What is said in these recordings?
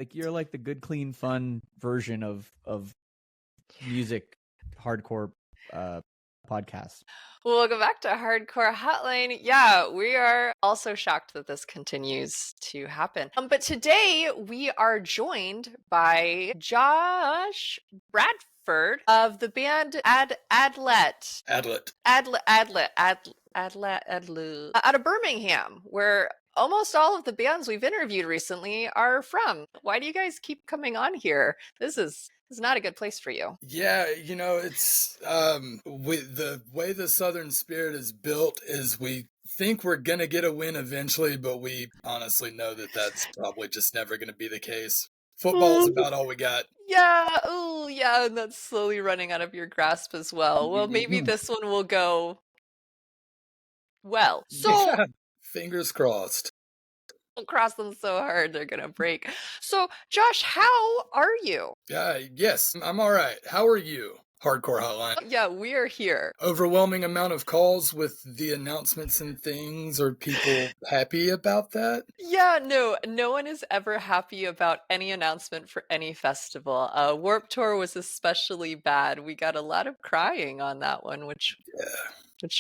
Like you're like the good, clean, fun version of music hardcore podcast. Welcome back to Hardcore Hotline. Yeah, we are also shocked that this continues to happen. But today we are joined by Josh Bradford of the band Adlet. Adlet. Adlet out of Birmingham, where almost all of the bands we've interviewed recently are from. Why do you guys keep coming on here? This is not a good place for you. Yeah, it's with the way the Southern Spirit is built is we think we're gonna get a win eventually, but we honestly know that that's probably just never gonna be the case. Football's about all we got. Yeah, oh yeah, and that's slowly running out of your grasp as well. Well, maybe this one will go well. So Yeah, fingers crossed. don't cross them so hard they're gonna break. So, Josh, how are you? Yes, I'm all right. How are you? Hardcore Hotline. Yeah, we are here. Overwhelming amount of calls with the announcements and things. Are people happy about that? Yeah, no one is ever happy about any announcement for any festival. Warped Tour was especially bad. We got a lot of crying on that one, which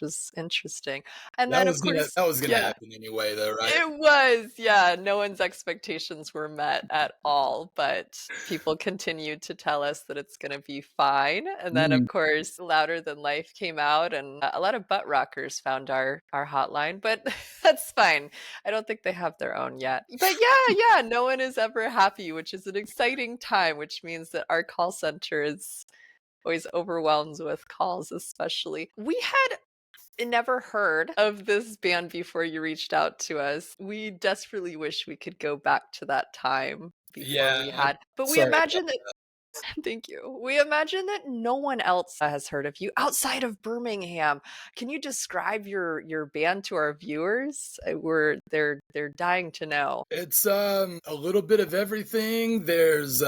was interesting. And That then was of course that was gonna happen anyway, though, right? it was, yeah. No one's expectations were met at all, but people continued to tell us that it's going to be fine. And then, of course, Louder Than Life came out, and a lot of butt rockers found our hotline, but that's fine. I don't think they have their own yet. But yeah, no one is ever happy, which is an exciting time, which means that our call center is always overwhelmed with calls, especially. We had never heard of this band before you reached out to us. We desperately wish we could go back to that time before we had, but we imagine that. Thank you. We imagine that no one else has heard of you outside of Birmingham. Can you describe your band to our viewers? They're dying to know. It's a little bit of everything. There's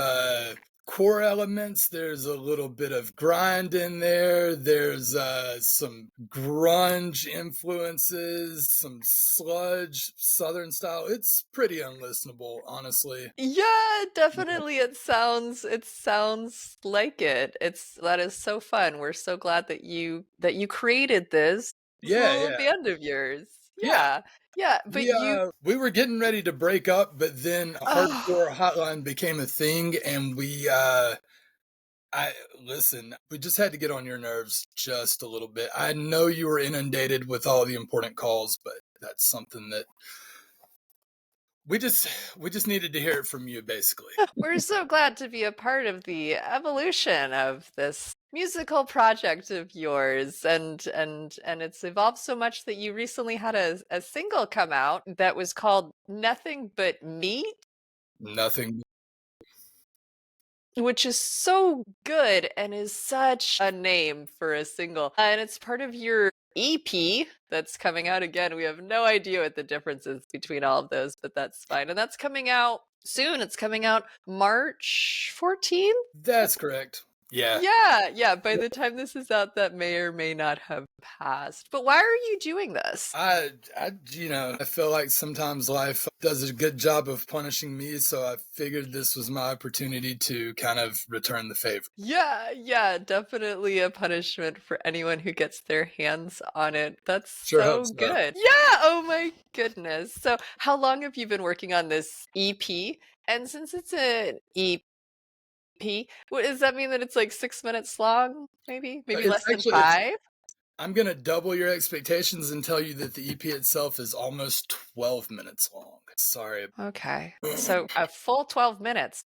core elements, there's a little bit of grind in there, there's some grunge influences, some sludge, southern style. It's pretty unlistenable, honestly. Yeah, definitely. It sounds like it. That is so fun. We're so glad that you created this little band of yours. Yeah, but we were getting ready to break up, but then Hardcore Hotline became a thing, and we just had to get on your nerves just a little bit. I know you were inundated with all the important calls, but that's something that we just needed to hear it from you, basically. We're so glad to be a part of the evolution of this musical project of yours, and it's evolved so much that you recently had a single come out that was called Nothing But Meat. Nothing. Which is so good and is such a name for a single. And it's part of your EP that's coming out again. We have no idea what the difference is between all of those, but that's fine. And that's coming out soon. It's coming out March 14th. That's correct. Yeah. Yeah. By the time this is out, that may or may not have passed. But why are you doing this? I feel like sometimes life does a good job of punishing me, so I figured this was my opportunity to kind of return the favor. Yeah, definitely a punishment for anyone who gets their hands on it. That's sure so so. good. Yeah, oh my goodness. So how long have you been working on this EP? And since it's an EP, what does that mean, that it's like 6 minutes long? Maybe less than 5? I'm going to double your expectations and tell you that the EP itself is almost 12 minutes long. Sorry. Okay. So a full 12 minutes.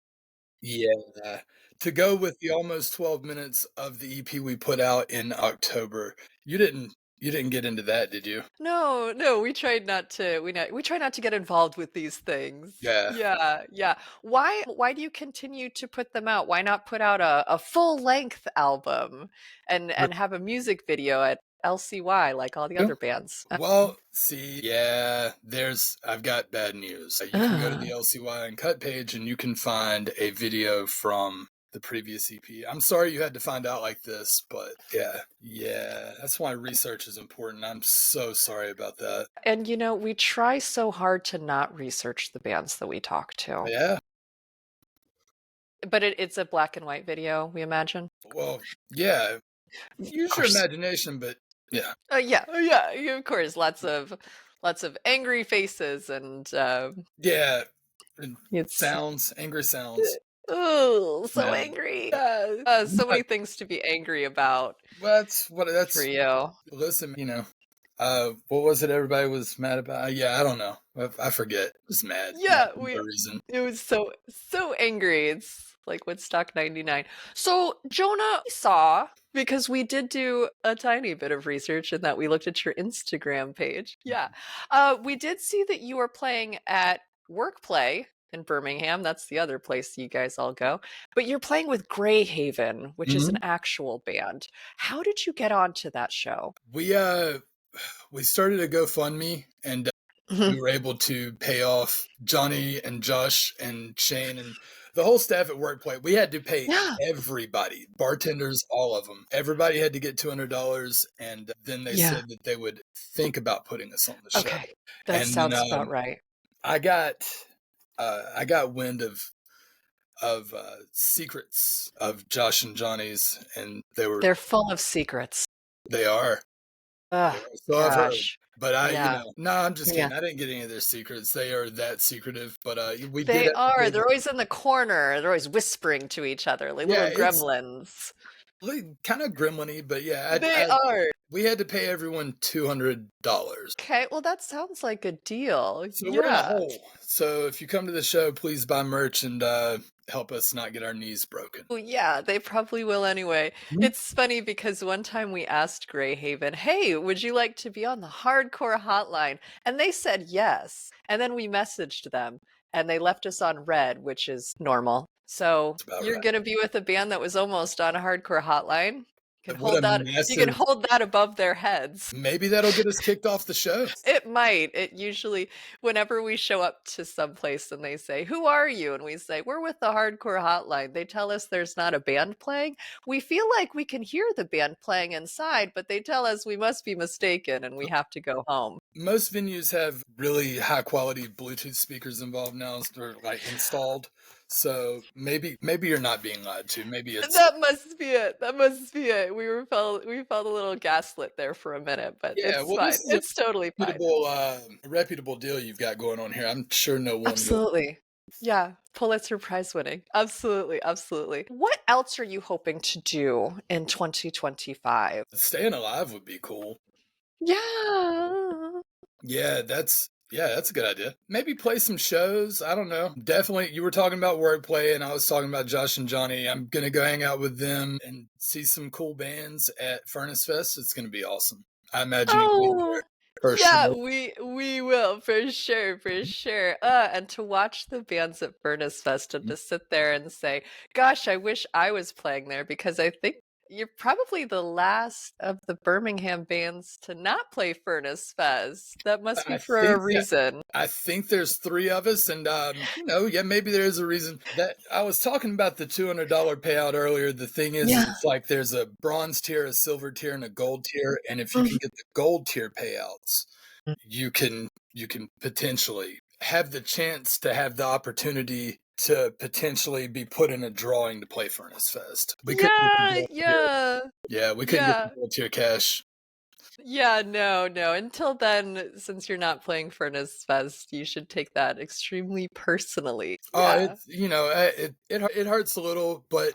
Yeah. To go with the almost 12 minutes of the EP we put out in October. You didn't get into that, did you? No, we tried not to. We try not to get involved with these things. Yeah. Why do you continue to put them out? Why not put out a full length album and have a music video at LCY like all the other bands? Well, see, I've got bad news. You can go to the LCY Uncut page and you can find a video from the previous EP. I'm sorry you had to find out like this, but yeah, that's why research is important. I'm so sorry about that. And we try so hard to not research the bands that we talk to. Yeah. But it's a black and white video, we imagine? Well, yeah, Of use your course. imagination, but yeah. Yeah, of course. Lots of angry faces and Yeah, and it's angry sounds. oh, so Yeah. angry. So But many things to be angry about for that's you. listen, what was it everybody was mad about? Yeah, I don't know. I forget. Just mad. Mad Yeah, for no reason. it was so angry. It's like Woodstock 99. So, Jonah, we saw because we did do a tiny bit of research in that we looked at your Instagram page. Yeah. We did see that you were playing at Workplay in Birmingham. That's the other place you guys all go. But you're playing with Greyhaven, which is an Mhm. actual band. How did you get onto that show? We started a GoFundMe and we were able to pay off Johnny and Josh and Shane and the whole staff at Workplay. We had to pay Yeah. everybody, bartenders, all of them. Everybody had to get $200, and then they Yeah. said that they would think about putting us on the show. Okay. That And then sounds about right. I got wind of secrets of Josh and Johnny's, and They're full of secrets. they are. Ugh, So I've heard. gosh. But Yeah. no, I'm just Yeah. kidding. I didn't get any of their secrets. They are that secretive. But we They did. are. They're always in the corner. They're always whispering to each other like Yeah, little it's gremlins. kind of gremlin-y, but yeah, They are. we had to pay everyone $200. Okay, well, that sounds like a deal. So we're in a Yeah. hole. So if you come to the show, please buy merch and help us not get our knees broken. Well, yeah, they probably will anyway. Mhm. It's funny because one time we asked Greyhaven, hey, would you like to be on the hardcore hotline? And they said yes. And then we messaged them and they left us on red, which is normal. So That's about you're right. going to be with a band that was almost on a hardcore hotline. You can What hold a that. You can massive- hold that above their heads. Maybe that'll get us kicked off the show. It might. It usually, whenever we show up to some place and they say, who are you? And we say, we're with the hardcore hotline. They tell us there's not a band playing. We feel like we can hear the band playing inside, but they tell us we must be mistaken and we have to go home. Most venues have really high quality Bluetooth speakers involved now, or like installed. So maybe you're not being lied to. Maybe it's That must be it. That must be it. We felt a little gaslit there for a minute, but yeah. it's Well, fine. this is It's totally fine. a reputable deal you've got going on here. I'm sure no one will. Absolutely. Yeah, Pulitzer Prize winning. Absolutely, absolutely. What else are you hoping to do in 2025? Staying alive would be cool. Yeah. Yeah, that's a good idea. Maybe play some shows. I don't know. Definitely, you were talking about Wordplay, and I was talking about Josh and Johnny. I'm gonna go hang out with them and see some cool bands at Furnace Fest. It's gonna be awesome. I imagine you'll be Oh, there for yeah, sure. we will for sure, for sure. And to watch the bands at Furnace Fest and to sit there and say, "Gosh, I wish I was playing there," because I think you're probably the last of the Birmingham bands to not play Furnace Fest. That must be I for a think that- reason. I think there's 3 of us, and yeah, maybe there is a reason. That I was talking about the $200 payout earlier. The thing is, Yeah. it's like there's a bronze tier, a silver tier, and a gold tier. And if you can get the gold tier payouts, you can potentially have the chance to have the opportunity to potentially be put in a drawing to play Furnace Fest. We couldn't get the Yeah, gold tier. yeah. Yeah, we couldn't Yeah. get the gold tier cash. Yeah, no. Until then, since you're not playing Furnace Fest, you should take that extremely personally. Oh, Yeah. it's it hurts a little, but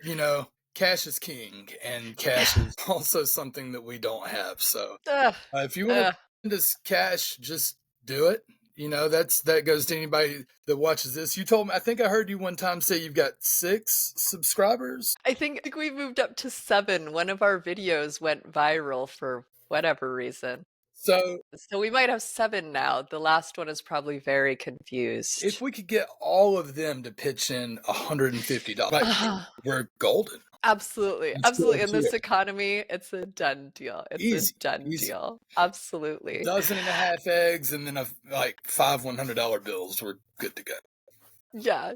cash is king, and cash is also something that we don't have. So Ugh, if you want ugh. to send us cash, just do it. That goes to anybody that watches this. You told me, I think I heard you one time say you've got 6 subscribers. I think we moved up to 7. One of our videos went viral for whatever reason. So So we might have 7 now. The last one is probably very confused. if we could get all of them to pitch in $150, we're golden. Absolutely. Let's Absolutely. go In to this it. economy, it's a done deal. It's Easy, a done easy. deal. Absolutely. Dozen and a half eggs, and then like 5 $100 bills. We're good to go. Yeah,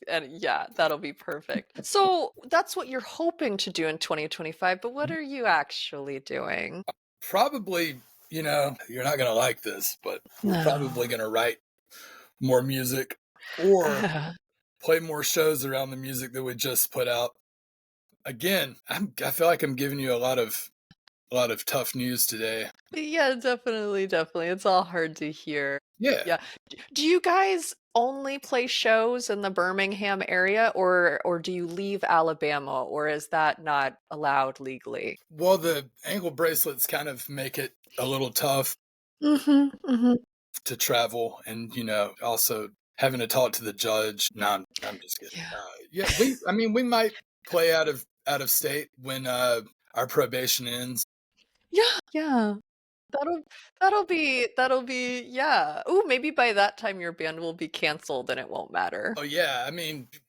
and yeah, that'll be perfect. So that's what you're hoping to do in 2025, but what are you actually doing? Probably, you're not going to like this, but we're No. probably going to write more music or play more shows around the music that we just put out. Again, I feel like I'm giving you a lot of tough news today. Yeah, definitely, definitely. It's all hard to hear. Yeah. Yeah. Do you guys only play shows in the Birmingham area, or do you leave Alabama, or is that not allowed legally? Well, the ankle bracelets kind of make it a little tough Mm-hmm. to travel, and also having to talk to the judge. No, I'm just kidding. Yeah. We might play out of state when our probation ends. Yeah. That'll be yeah. Ooh, maybe by that time your band will be canceled and it won't matter. Oh yeah,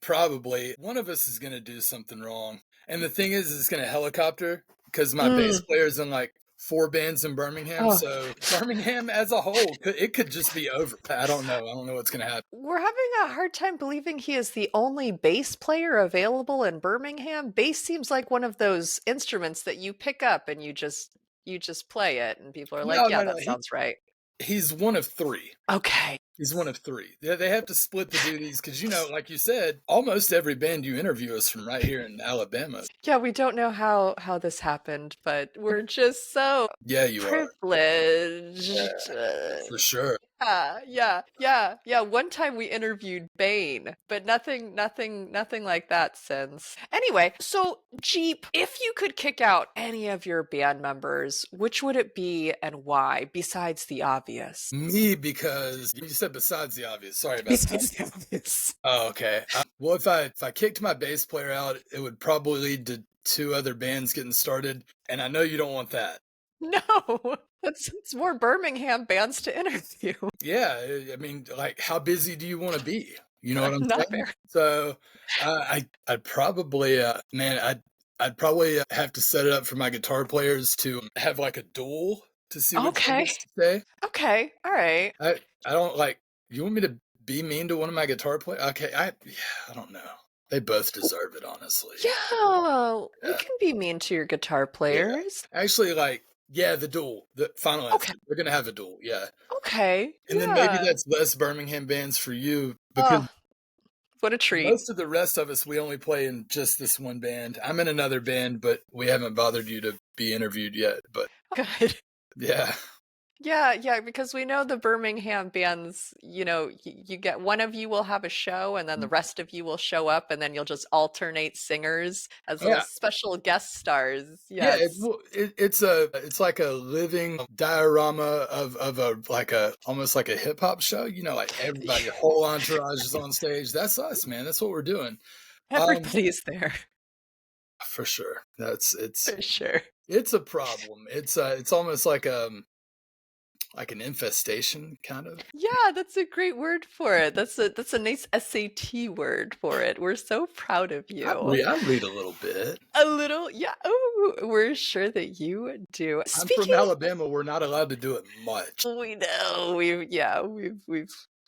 probably one of us is gonna do something wrong, and the thing is, it's gonna helicopter because my bass player's in like 4 bands in Birmingham, Oh. so Birmingham as a whole could just be over. I don't know. I don't know what's gonna happen. We're having a hard time believing he is the only bass player available in Birmingham. Bass seems like one of those instruments that you pick up and you just play it and people are like, "Yeah, No. that sounds right." He's one of 3. Okay. He's one of 3. They have to split the duties because, like you said, almost every band you interview is from right here in Alabama. Yeah, we don't know how this happened, but we're just so Yeah, you are. privileged. For sure. Yeah. One time we interviewed Bane, but nothing like that since. Anyway, so Jeep, if you could kick out any of your band members, which would it be and why, besides the obvious? Me, because you said besides the obvious. Sorry about Besides that. the obvious. Oh, okay. Well, if I kicked my bass player out, it would probably lead to 2 other bands getting started, and I know you don't want that. No, it's more Birmingham bands to interview. Yeah, like, how busy do you want to be? You know what I'm Not saying? very. So, I'd probably, I'd probably have to set it up for my guitar players to have like a duel to see what they Okay. say. Okay. All right. I don't like. You want me to be mean to one of my guitar players? Okay, I don't know. They both deserve it, honestly. Yeah, we Yeah. can be mean to your guitar players. Actually, the duel, the final answer. Okay. We're gonna have a duel, yeah. Okay. And then maybe that's less Birmingham bands for you because what a treat. most of the rest of us, we only play in just this one band. I'm in another band, but we haven't bothered you to be interviewed yet. But Good. yeah. Yeah, because we know the Birmingham bands, you get one of you will have a show and then the rest of you will show up and then you'll just alternate singers as little special guest stars. Yes. Yeah, it's like a living diorama of almost like a hip hop show. Like everybody, your whole entourage is on stage. That's us, man. That's what we're doing. Everybody's there. For sure. For sure. It's a problem. It's almost like an infestation, kind of. Yeah, that's a great word for it. That's a nice SAT word for it. We're so proud of you. I read a little bit. A little, yeah. Oh, we're sure that you do. I'm from Alabama. We're not allowed to do it much. We know.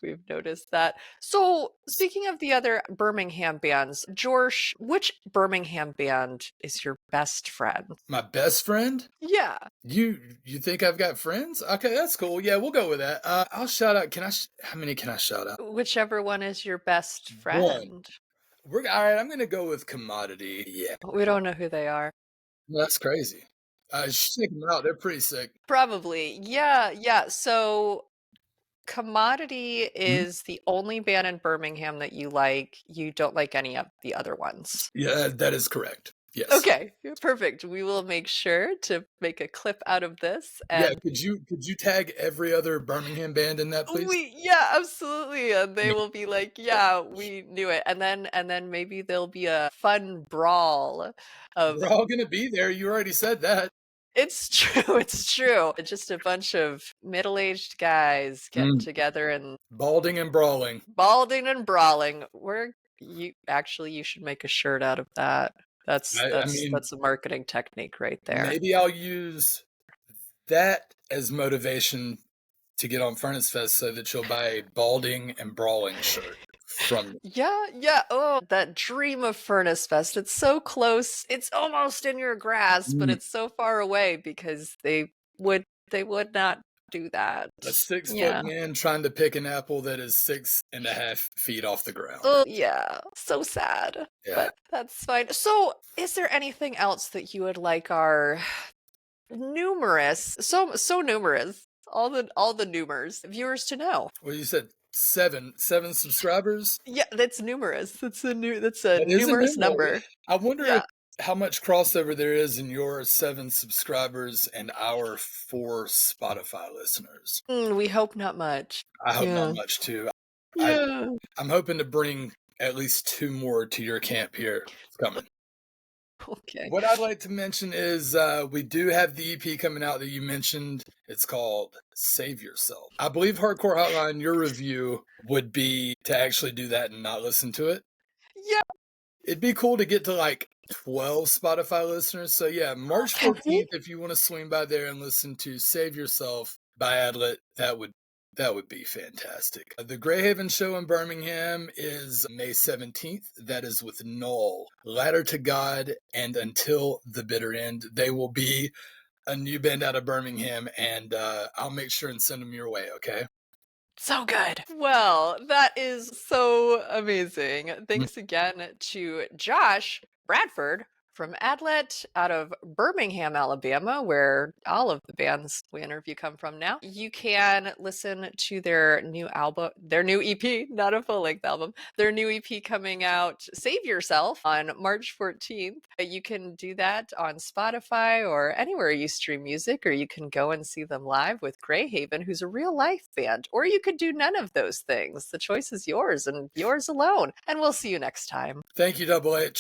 We've noticed that. So, speaking of the other Birmingham bands, Josh, which Birmingham band is your best friend? My best friend? Yeah. You think I've got friends? Okay, that's cool. Yeah, we'll go with that. I'll shout out. How many can I shout out? Whichever one is your best friend. All right. I'm gonna go with Commodity. Yeah. We don't know who they are. That's crazy. Check them out. They're pretty sick. Probably. Yeah. So Commodity is the only band in Birmingham that you like. You don't like any of the other ones. Yeah, that is correct. Yes. Okay, perfect. We will make sure to make a clip out of this. And could you tag every other Birmingham band in that, please? Yeah, absolutely. And they will be like, yeah, we knew it. And then maybe there'll be a fun brawl of We're all gonna be there. You already said that. It's true. It's true. Just a bunch of middle-aged guys getting together and balding and brawling. You should make a shirt out of that. That's a marketing technique right there. Maybe I'll use that as motivation to get on Furnace Fest so that you'll buy a balding and brawling shirt from me. Yeah. Oh, that dream of Furnace Fest. It's so close. It's almost in your grasp, but it's so far away because they would not do that. A 6-foot Yeah. man trying to pick an apple that is 6.5 feet off the ground. Oh, yeah. So sad. Yeah. But that's fine. So, is there anything else that you would like our numerous, so numerous, all the numers viewers to know? Well, you said seven subscribers? Yeah, that's numerous. That's a That is a numerous number. number. I wonder Yeah. how much crossover there is in your 7 subscribers and our 4 Spotify listeners. We hope not much. I hope Yeah. not much too. Yeah. I'm hoping to bring at least 2 more to your camp here. It's coming. Okay. What I'd like to mention is we do have the EP coming out that you mentioned. It's called Save Yourself. I believe Hardcore Hotline, your review would be to actually do that and not listen to it. Yeah. It'd be cool to get to like 12 Spotify listeners. So yeah, March 14th, if you want to swing by there and listen to Save Yourself by Adlet, that would be fantastic. The Greyhaven show in Birmingham is May 17th. That is with Null, Ladder to God, and Until the Bitter End. They will be a new band out of Birmingham, and I'll make sure and send them your way, okay? So good. Well, that is so amazing. Thanks again to Josh Bradford from Adlet out of Birmingham, Alabama, where all of the bands we interview come from now. You can listen to their new album, their new EP, not a full-length album, their new EP coming out, Save Yourself, on March 14th. You can do that on Spotify or anywhere you stream music, or you can go and see them live with Greyhaven, who's a real-life band, or you could do none of those things. The choice is yours and yours alone. And we'll see you next time. Thank you, Double H.